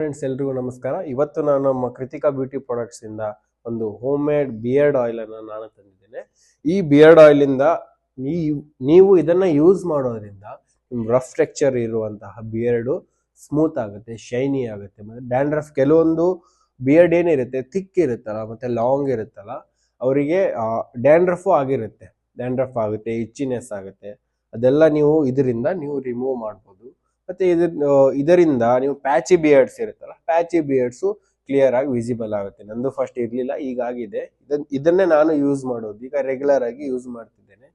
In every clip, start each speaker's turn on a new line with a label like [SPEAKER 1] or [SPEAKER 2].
[SPEAKER 1] Friends ಎಲ್ರಿಗೂ ನಮಸ್ಕಾರ. ಇವತ್ತು ನಾನು ನಮ್ಮ ಕೃತಿಕಾ ಬ್ಯೂಟಿ ಪ್ರಾಡಕ್ಟ್ಸ್ ಇಂದ ಒಂದು ಹೋಮ್ ಮೇಡ್ ಬಿಯರ್ಡ್ ಆಯಿಲ್ ಅನ್ನು ನಾನು ತಂದಿದ್ದೇನೆ. ಈ ಬಿಯರ್ಡ್ ಆಯಿಲ್ ಇಂದ ನೀವು ಇದನ್ನ ಯೂಸ್ ಮಾಡೋದ್ರಿಂದ ನಿಮ್ ರಫ್ ಟೆಕ್ಸ್ಚರ್ ಇರುವಂತಹ ಬಿಯರ್ಡ್ ಸ್ಮೂತ್ ಆಗುತ್ತೆ, ಶೈನಿ ಆಗುತ್ತೆ. ಮತ್ತೆ ಡ್ಯಾಂಡ್ರಫ್ ಕೆಲವೊಂದು ಬಿಯರ್ಡ್ ಏನಿರುತ್ತೆ ಥಿಕ್ ಇರುತ್ತಲ್ಲ ಮತ್ತೆ ಲಾಂಗ್ ಇರುತ್ತಲ್ಲ ಅವರಿಗೆ ಡ್ಯಾಂಡ್ರಫ್ ಆಗಿರುತ್ತೆ, ಡ್ಯಾಂಡ್ರಫ್ ಆಗುತ್ತೆ, ಇಚ್ಚಿನೆಸ್ ಆಗುತ್ತೆ. ಅದೆಲ್ಲ ಇದರಿಂದ ನೀವು ರಿಮೂವ್ ಮಾಡ್ಬೋದು. ಮತ್ತೆ ಇದರಿಂದ ನೀವು ಪ್ಯಾಚಿ ಬಿಯರ್ಡ್ಸ್ ಇರುತ್ತಲ್ಲ, ಪ್ಯಾಚಿ ಬಿಯರ್ಡ್ಸು ಕ್ಲಿಯರ್ ಆಗಿ ವಿಸಿಬಲ್ ಆಗುತ್ತೆ. ನಂದು ಫಸ್ಟ್ ಇರ್ಲಿಲ್ಲ, ಈಗಾಗಿದೆ. ಇದನ್ನೇ ನಾನು ಯೂಸ್ ಮಾಡೋದು, ಈಗ ರೆಗ್ಯುಲರ್ ಆಗಿ ಯೂಸ್ ಮಾಡ್ತಿದ್ದೇನೆ.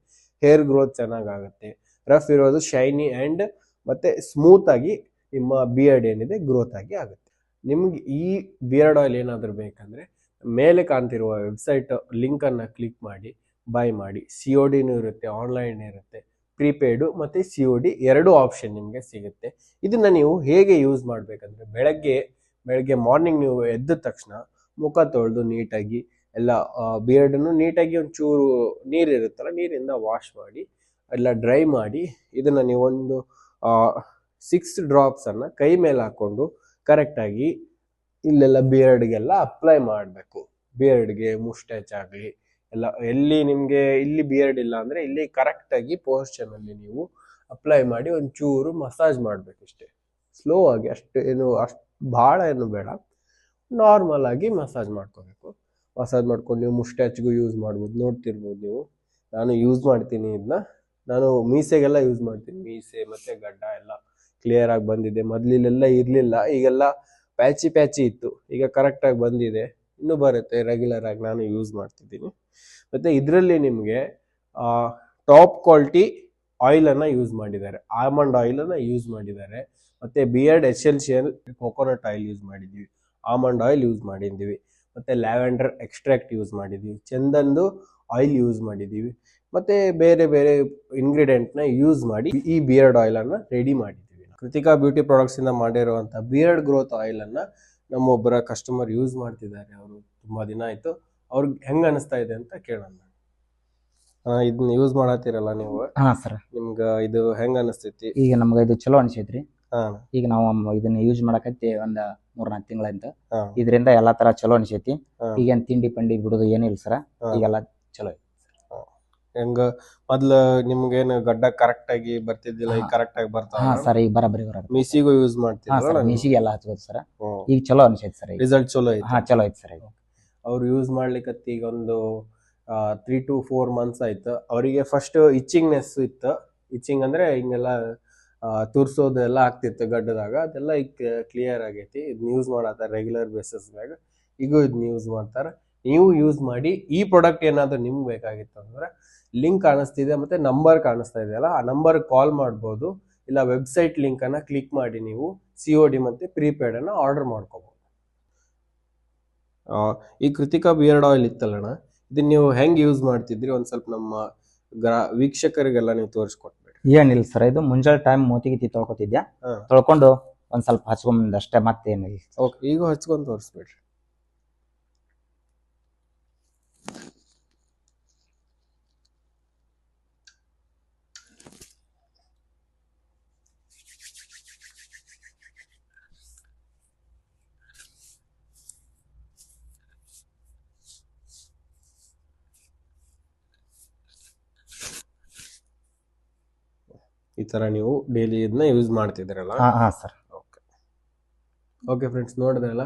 [SPEAKER 1] ಹೇರ್ ಗ್ರೋತ್ ಚೆನ್ನಾಗಾಗುತ್ತೆ, ರಫ್ ಇರೋದು ಶೈನಿ ಅಂಡ್ ಮತ್ತೆ ಸ್ಮೂತ್ ಆಗಿ ನಿಮ್ಮ ಬಿಯರ್ಡ್ ಏನಿದೆ ಗ್ರೋತ್ ಆಗಿ ಆಗುತ್ತೆ. ನಿಮ್ಗೆ ಈ ಬಿಯರ್ಡ್ ಆಯಿಲ್ ಏನಾದರೂ ಬೇಕಂದ್ರೆ ಮೇಲೆ ಕಾಣ್ತಿರುವ ವೆಬ್ಸೈಟ್ ಲಿಂಕ್ ಅನ್ನ ಕ್ಲಿಕ್ ಮಾಡಿ ಬೈ ಮಾಡಿ. COD ಇರುತ್ತೆ, ಆನ್ಲೈನ್ ಇರುತ್ತೆ, ಪ್ರೀಪೇಯ್ಡು ಮತ್ತು COD ಎರಡು ಆಪ್ಷನ್ ನಿಮಗೆ ಸಿಗುತ್ತೆ. ಇದನ್ನ ನೀವು ಹೇಗೆ ಯೂಸ್ ಮಾಡಬೇಕಂದ್ರೆ ಬೆಳಗ್ಗೆ ಮಾರ್ನಿಂಗ್ ನೀವು ಎದ್ದ ತಕ್ಷಣ ಮುಖ ತೊಳೆದು ನೀಟಾಗಿ ಎಲ್ಲ ಬಿಯರ್ಡನ್ನು ನೀಟಾಗಿ ಒಂಚೂರು ನೀರಿರುತ್ತಲ್ಲ ನೀರಿಂದ ವಾಶ್ ಮಾಡಿ ಎಲ್ಲ ಡ್ರೈ ಮಾಡಿ ಇದನ್ನ ನೀವೊಂದು 6 ಡ್ರಾಪ್ಸ್ ಅನ್ನ ಕೈ ಮೇಲೆ ಹಾಕೊಂಡು ಕರೆಕ್ಟಾಗಿ ಇಲ್ಲೆಲ್ಲ ಬಿಯರ್ಡ್ಗೆಲ್ಲ ಅಪ್ಲೈ ಮಾಡಬೇಕು. ಬಿಯರ್ಡ್ಗೆ ಮುಸ್ಟಾಚ್ ಆಗಲಿ ಎಲ್ಲ ಎಲ್ಲಿ ನಿಮಗೆ ಇಲ್ಲಿ ಬಿಯರ್ಡ್ ಇಲ್ಲ ಅಂದ್ರೆ ಇಲ್ಲಿ ಕರೆಕ್ಟ್ ಆಗಿ ಪೋಸ್ಚರ್ ಅಲ್ಲಿ ನೀವು ಅಪ್ಲೈ ಮಾಡಿ ಒಂಚೂರು ಮಸಾಜ್ ಮಾಡ್ಬೇಕು. ಇಷ್ಟೇ, ಸ್ಲೋ ಆಗಿ, ಅಷ್ಟು ಬಹಳ ಏನು ಬೇಡ, ನಾರ್ಮಲ್ ಆಗಿ ಮಸಾಜ್ ಮಾಡ್ಕೋಬೇಕು. ಮಸಾಜ್ ಮಾಡ್ಕೊಂಡು ನೀವು ಮುಸ್ಟಾಚ್ಗೂ ಯೂಸ್ ಮಾಡ್ಬೋದು, ನೋಡ್ತಿರ್ಬೋದು ನೀವು. ನಾನು ಯೂಸ್ ಮಾಡ್ತೀನಿ ಇದನ್ನ, ನಾನು ಮೀಸೆಗೆಲ್ಲ ಯೂಸ್ ಮಾಡ್ತೀನಿ. ಮೀಸೆ ಮತ್ತೆ ಗಡ್ಡ ಎಲ್ಲ ಕ್ಲಿಯರ್ ಆಗಿ ಬಂದಿದೆ. ಮೊದ್ಲಿಲೆಲ್ಲ ಇರ್ಲಿಲ್ಲ, ಈಗೆಲ್ಲ ಪ್ಯಾಚಿ ಇತ್ತು, ಈಗ ಕರೆಕ್ಟ್ ಆಗಿ ಬಂದಿದೆ. ಇನ್ನೂ ಬರುತ್ತೆ, ರೆಗ್ಯುಲರ್ ಆಗಿ ನಾನು ಯೂಸ್ ಮಾಡ್ತಿದ್ದೀನಿ. ಮತ್ತೆ ಇದರಲ್ಲಿ ನಿಮಗೆ ಟಾಪ್ ಕ್ವಾಲಿಟಿ ಆಯಿಲ್ ಅನ್ನ ಯೂಸ್ ಮಾಡಿದ್ದಾರೆ, ಆಲ್ಮಂಡ್ ಆಯಿಲ್ ಅನ್ನ ಯೂಸ್ ಮಾಡಿದ್ದಾರೆ. ಮತ್ತೆ beard essential coconut oil use ಮಾಡಿದ್ದೀವಿ, ಆಲ್ಮಂಡ್ ಆಯಿಲ್ ಯೂಸ್ ಮಾಡಿದ್ದೀವಿ, ಮತ್ತೆ ಲ್ಯಾವೆಂಡರ್ ಎಕ್ಸ್ಟ್ರಾಕ್ಟ್ ಯೂಸ್ ಮಾಡಿದ್ದೀವಿ, ಚಂದಂದು ಆಯಿಲ್ ಯೂಸ್ ಮಾಡಿದ್ದೀವಿ. ಮತ್ತೆ ಬೇರೆ ಬೇರೆ ಇಂಗ್ರೀಡಿಯೆಂಟ್ ನ ಯೂಸ್ ಮಾಡಿ ಈ ಬಿಯರ್ಡ್ ಆಯಿಲ್ ಅನ್ನ ರೆಡಿ ಮಾಡಿದ್ದೀವಿ. ಕೃತಿಕಾ ಬ್ಯೂಟಿ ಪ್ರಾಡಕ್ಟ್ಸ್ ಇಂದ ಮಾಡಿರುವಂತಹ ಬಿಯರ್ಡ್ ಗ್ರೋತ್ ಆಯಿಲ್ ಅನ್ನ ನಮ್ಮೊಬ್ಬರ ಕಸ್ಟಮರ್ ಯೂಸ್ ಮಾಡ್ತಿದ್ದಾರೆ. ಅವರು ತುಂಬಾ ದಿನ ಆಯ್ತು. ಅವ್ರಿಗೆ ಹೆಂಗ ಅನಿಸ್ತಾ ಇದೆ ಅಂತ ಕೇಳೋಣ. ಇದನ್ನ ಯೂಸ್ ಮಾಡತ್ತೀರಲ್ಲ ನೀವು?
[SPEAKER 2] ಹಾ ಸರ್.
[SPEAKER 1] ನಿಮ್ಗ ಇದು ಹೆಂಗ ಅನಿಸ್ತೈತಿ?
[SPEAKER 2] ಈಗ ನಮ್ಗ ಇದು ಚಲೋ ಅನ್ಸೈತ್ರಿ. ಈಗ ನಾವು ಇದನ್ನ ಯೂಸ್ ಮಾಡಕತ್ತಿ ಒಂದ್ 3-4 ತಿಂಗಳಿಂದ. ಇದರಿಂದ ಎಲ್ಲಾ ತರ ಚಲೋ ಅನ್ಸೈತಿ. ಈಗೇನ್ ತಿಂಡಿ ಪಂಡಿ ಬಿಡುದು ಏನಿಲ್ಲ ಸರ್, ಈಗೆಲ್ಲ ಚಲೋ ಐತಿ.
[SPEAKER 1] ಹೆಂಗ ಮೊದ್ಲ ನಿಮ್ಗೇನು ಗಡ್ಡ ಕರೆಕ್ಟ್ ಆಗಿ ಬರ್ತಿದ್ದಿಲ್ಲ, ಈಗ ಕರೆಕ್ಟ್ ಆಗಿ ಬರ್ತಾವ?
[SPEAKER 2] ಹಾ ಸರ್, ಈಗ ಬರಬರಿ ಬರ.
[SPEAKER 1] ಮಿಸಿಗೂ ಯೂಸ್ ಮಾಡ್ತಿದ್ರಲ್ಲ?
[SPEAKER 2] ಮಿಸಿಗೆ ಎಲ್ಲ ಹಚ್ಬೋದು ಸರ್. ಈಗ ಚಲೋ ಅನ್ಸೈತಿ ಸರ್,
[SPEAKER 1] ರಿಸಲ್ಟ್ ಚಲೋ ಐತಿ?
[SPEAKER 2] ಹಾ ಚಲೋ ಐತಿ ಸರ್.
[SPEAKER 1] ಅವ್ರು ಯೂಸ್ ಮಾಡ್ಲಿಕ್ಕತ್ತಿ ಈಗ ಒಂದು 3 to 4 months ಆಯ್ತು. ಅವರಿಗೆ ಫಸ್ಟ್ ಇಚ್ಚಿಂಗ್ನೆಸ್ ಇತ್ತು. ಇಚ್ಚಿಂಗ್ ಅಂದ್ರೆ ಹಿಂಗೆಲ್ಲ ತುರ್ಸೋದು ಎಲ್ಲ ಆಗ್ತಿತ್ತು ಗಡ್ಡದಾಗ, ಅದೆಲ್ಲ ಈಗ ಕ್ಲಿಯರ್ ಆಗೈತಿ. ಇದನ್ನ ಯೂಸ್ ಮಾಡತ್ತಾರ ರೆಗ್ಯುಲರ್ ಬೇಸಿಸ್ನಾಗ. ಈಗೂ ಇದನ್ನ ಯೂಸ್ ಮಾಡ್ತಾರ. ನೀವು ಯೂಸ್ ಮಾಡಿ. ಈ ಪ್ರಾಡಕ್ಟ್ ಏನಾದ್ರು ನಿಮ್ಗೆ ಬೇಕಾಗಿತ್ತು ಅಂದ್ರೆ ಲಿಂಕ್ ಕಾಣಿಸ್ತಿದೆ ಮತ್ತೆ ನಂಬರ್ ಕಾಣಿಸ್ತಾ ಇದೆಯಲ್ಲ, ಆ ನಂಬರ್ ಕಾಲ್ ಮಾಡ್ಬೋದು. ಇಲ್ಲ ವೆಬ್ಸೈಟ್ ಲಿಂಕ್ ಅನ್ನ ಕ್ಲಿಕ್ ಮಾಡಿ ನೀವು COD ಮತ್ತೆ ಪ್ರೀಪೇಡ್ ಅನ್ನ ಆರ್ಡರ್ ಮಾಡ್ಕೋಬಹುದು. ಈ ಕೃತಿಕಾ ಬಿಯರ್ಡ್ ಆಯಿಲ್ ಇತ್ತಲ್ಲಣ್ಣ, ಇದನ್ನ ನೀವು ಹೆಂಗ್ ಯೂಸ್ ಮಾಡ್ತಿದ್ರಿ ಒಂದ್ ಸ್ವಲ್ಪ ನಮ್ಮ ವೀಕ್ಷಕರಿಗೆಲ್ಲ ನೀವು ತೋರಿಸ್ಕೊಟ್ಬೇಡಿ.
[SPEAKER 2] ಏನಿಲ್ಲ ಸರ್, ಇದು ಮುಂಜಾನೆ ಟೈಮ್ ಮೂತಿಗಿತಿ ತೊಳ್ಕೊತಿದ್ಯಾ, ತೊಳ್ಕೊಂಡು ಒಂದ್ ಸ್ವಲ್ಪ ಹಚ್ಕೊಂಡ್ ಅಷ್ಟೇ, ಮತ್ತೇನಿಲ್ಲ.
[SPEAKER 1] ಓಕೆ, ಈಗ ಹಚ್ಕೊಂಡ್ ತೋರಿಸ್ಬೇಡ್ರಿ. ಈ ತರ ನೀವು ಡೈಲಿ ಇದನ್ನ ಯೂಸ್ ಮಾಡ್ತಿದ್ರಲ್ಲ?
[SPEAKER 2] ಹಾ ಸರ್.
[SPEAKER 1] ಓಕೆ ಫ್ರೆಂಡ್ಸ್, ನೋಡಿದ್ರಲ್ಲ,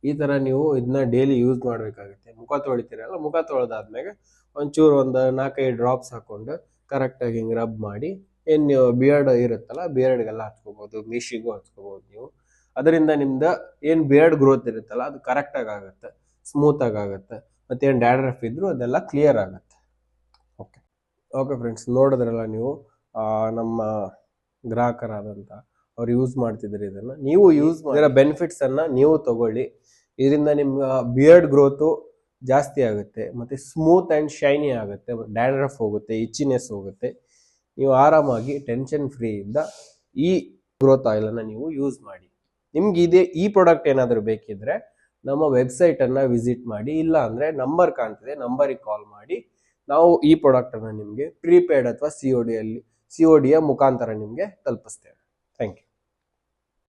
[SPEAKER 1] ಈ ತರ ನೀವು ಇದನ್ನ ಡೈಲಿ ಯೂಸ್ ಮಾಡ್ಬೇಕಾಗುತ್ತೆ. ಮುಖ ತೊಳಿತೀರಲ್ಲ, ಮುಖ ತೊಳೆದಾದ್ಮೇಲೆ ಒಂಚೂರು ಒಂದು 4-5 ಡ್ರಾಪ್ಸ್ ಹಾಕೊಂಡು ಕರೆಕ್ಟ್ ಆಗಿ ಹಿಂಗ್ ರಬ್ ಮಾಡಿ, ಏನ್ ನೀವು ಬಿಯರ್ಡ್ ಇರುತ್ತಲ್ಲ ಬಿಯರ್ಡ್ಗೆಲ್ಲ ಹಚ್ಕೋಬಹುದು, ಮೀಶಿಗೂ ಹಚ್ಕೋಬಹುದು ನೀವು. ಅದರಿಂದ ನಿಮ್ದ ಏನ್ ಬಿಯರ್ಡ್ ಗ್ರೋತ್ ಇರುತ್ತಲ್ಲ ಅದು ಕರೆಕ್ಟ್ ಆಗಿ ಆಗುತ್ತೆ, ಸ್ಮೂತ್ ಆಗಿ ಆಗುತ್ತೆ. ಮತ್ತೆ ಏನ್ ಡ್ಯಾಂಡ್ರಫ್ ಇದ್ರು ಅದೆಲ್ಲ ಕ್ಲಿಯರ್ ಆಗುತ್ತೆ. ಓಕೆ ಫ್ರೆಂಡ್ಸ್, ನೋಡಿದ್ರಲ್ಲ ನೀವು, ನಮ್ಮ ಗ್ರಾಹಕರಾದಂತ ಅವ್ರು ಯೂಸ್ ಮಾಡ್ತಿದ್ರಿ. ಇದನ್ನ ನೀವು ಯೂಸ್ ಇದರ ಬೆನಿಫಿಟ್ಸ್ ಅನ್ನ ನೀವು ತಗೊಳ್ಳಿ. ಇದರಿಂದ ನಿಮ್ಮ ಬಿಯರ್ಡ್ ಗ್ರೋತು ಜಾಸ್ತಿ ಆಗುತ್ತೆ, ಮತ್ತೆ ಸ್ಮೂತ್ ಅಂಡ್ ಶೈನಿ ಆಗುತ್ತೆ, ಡ್ಯಾಂಡ್ರಫ್ ಹೋಗುತ್ತೆ, ಇಚ್ಚಿನೆಸ್ ಹೋಗುತ್ತೆ. ನೀವು ಆರಾಮಾಗಿ ಟೆನ್ಷನ್ ಫ್ರೀ ಇಂದ ಈ ಗ್ರೋತ್ ಆಯಿಲ್ ಅನ್ನ ನೀವು ಯೂಸ್ ಮಾಡಿ. ನಿಮ್ಗೆ ಈ ಪ್ರಾಡಕ್ಟ್ ಏನಾದರೂ ಬೇಕಿದ್ರೆ ನಮ್ಮ ವೆಬ್ಸೈಟ್ ಅನ್ನ ವಿಸಿಟ್ ಮಾಡಿ, ಇಲ್ಲ ಅಂದ್ರೆ ನಂಬರ್ ಕಾಣ್ತಿದೆ, ನಂಬರಿಗೆ ಕಾಲ್ ಮಾಡಿ. ನಾವು ಈ ಪ್ರಾಡಕ್ಟ್ ಅನ್ನ ನಿಮ್ಗೆ ಪ್ರೀಪೇಡ್ ಅಥವಾ COD ಯ ಮುಖಾಂತರ ನಿಮ್ಗೆ ತಲುಪಿಸ್ತೇವೆ. Thank you.